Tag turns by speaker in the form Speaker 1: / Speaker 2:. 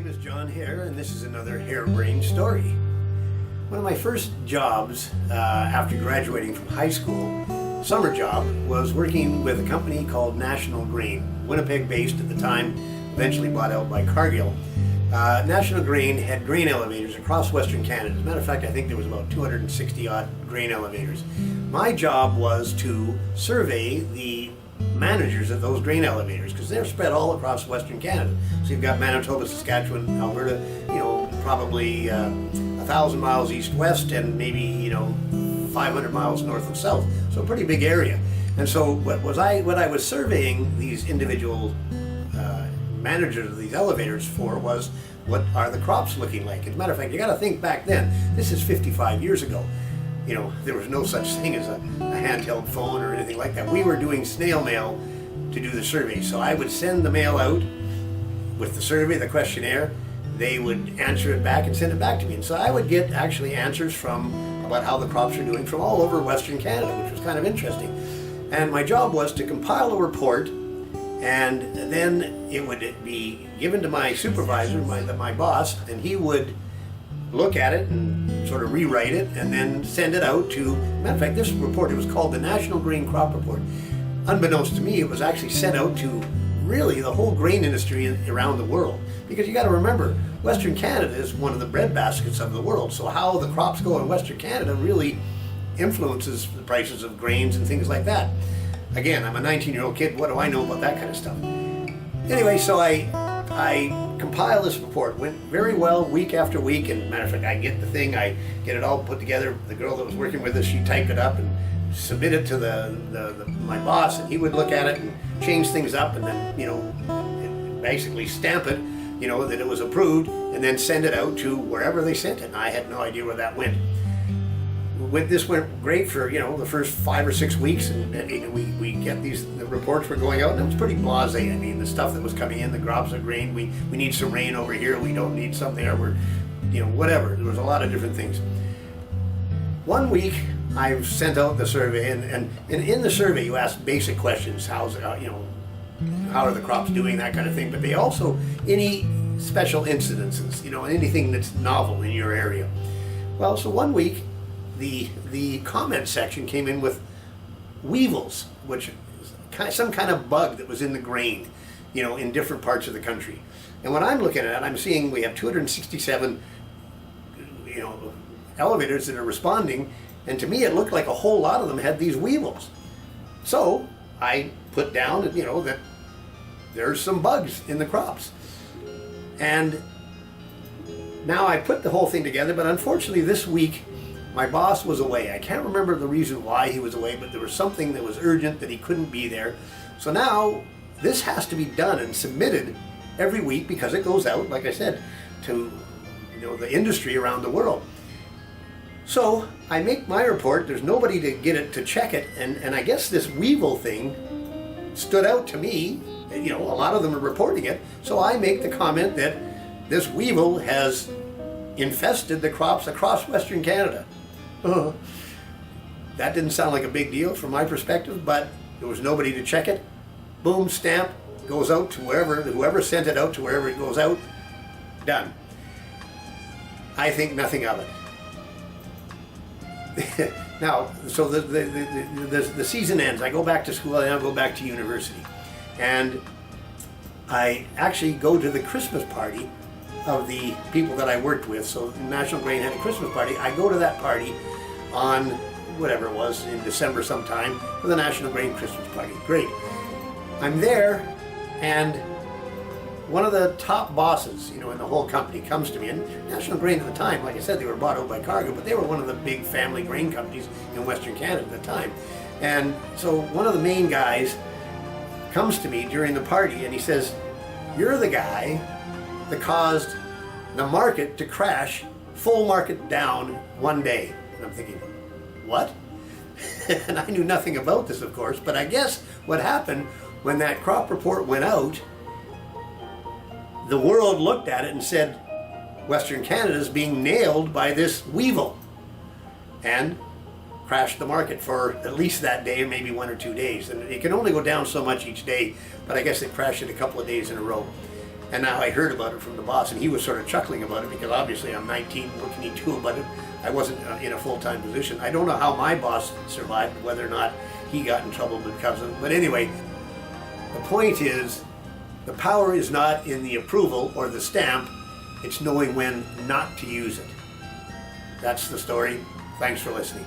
Speaker 1: name is John Hare, and this is another harebrained story. One of my first jobs after graduating from high school, summer job, was working with a company called National Grain, Winnipeg based at the time, eventually bought out by Cargill. National Grain had grain elevators across Western Canada. As a matter of fact, I think there was about 260 odd grain elevators. My job was to survey the managers of those grain elevators, because they're spread all across Western Canada. So you've got Manitoba, Saskatchewan, Alberta, probably 1,000 miles east-west and maybe 500 miles north and south. So a pretty big area. And so what I was surveying these individual managers of these elevators for was, what are the crops looking like? As a matter of fact, you got to think back then. This is 55 years ago. There was no such thing as a handheld phone or anything like that. We were doing snail mail to do the survey. So I would send the mail out with the survey, the questionnaire. They would answer it back and send it back to me. And so I would get actually answers about how the crops are doing from all over Western Canada, which was kind of interesting. And my job was to compile a report, and then it would be given to my supervisor, my boss, and he would look at it and sort of rewrite it and then send it out to, matter of fact, this report, it was called the National Grain Crop Report. Unbeknownst to me, it was actually sent out to really the whole grain industry around the world. Because you got to remember, Western Canada is one of the breadbaskets of the world, so how the crops go in Western Canada really influences the prices of grains and things like that. Again, I'm a 19-year-old kid, what do I know about that kind of stuff? Anyway, so I compile this report. Went very well week after week, and matter of fact, I get the thing, I get it all put together. The girl that was working with us, she typed it up and submitted it to my boss, and he would look at it and change things up, and then basically stamp it, that it was approved, and then send it out to wherever they sent it. And I had no idea where that went. This went great for the first 5 or 6 weeks, and we get the reports were going out, and it was pretty blasé. I mean, the stuff that was coming in, the crops of grain, we need some rain over here, we don't need something, or we're whatever. There was a lot of different things. One week I sent out the survey, and in the survey you ask basic questions: how are the crops doing, that kind of thing. But they also, any special incidences, anything that's novel in your area. Well, so one week the comment section came in with weevils, which is some kind of bug that was in the grain, in different parts of the country. And when I'm looking at it, I'm seeing we have 267, elevators that are responding, and to me it looked like a whole lot of them had these weevils. So I put down, that there's some bugs in the crops. And now I put the whole thing together, but unfortunately this week my boss was away. I can't remember the reason why he was away, but there was something that was urgent that he couldn't be there. So now this has to be done and submitted every week, because it goes out, like I said, to the industry around the world. So I make my report. There's nobody to get it to check it, and I guess this weevil thing stood out to me. A lot of them are reporting it, so I make the comment that this weevil has infested the crops across Western Canada. That didn't sound like a big deal from my perspective, but there was nobody to check it. Boom, stamp, goes out to whoever sent it out to wherever it goes out. Done. I think nothing of it. Now, so the season ends. I go back to school, and I go back to university. And I actually go to the Christmas party of the people that I worked with. So National Grain had a Christmas party. I go to that party on whatever it was, in December sometime, for the National Grain Christmas party. Great. I'm there, and one of the top bosses, in the whole company comes to me. And National Grain at the time, like I said, they were bought out by Cargill, but they were one of the big family grain companies in Western Canada at the time. And so one of the main guys comes to me during the party, and he says, "You're the guy that caused the market to crash, full market down one day." And I'm thinking, what? And I knew nothing about this, of course, but I guess what happened when that crop report went out, the world looked at it and said, Western Canada is being nailed by this weevil, and crashed the market for at least that day, maybe 1 or 2 days. And it can only go down so much each day, but I guess it crashed it a couple of days in a row. And now I heard about it from the boss, and he was sort of chuckling about it because obviously I'm 19, what can he do about it? I wasn't in a full-time position. I don't know how my boss survived, whether or not he got in trouble because of it. But anyway, the point is, the power is not in the approval or the stamp, it's knowing when not to use it. That's the story. Thanks for listening.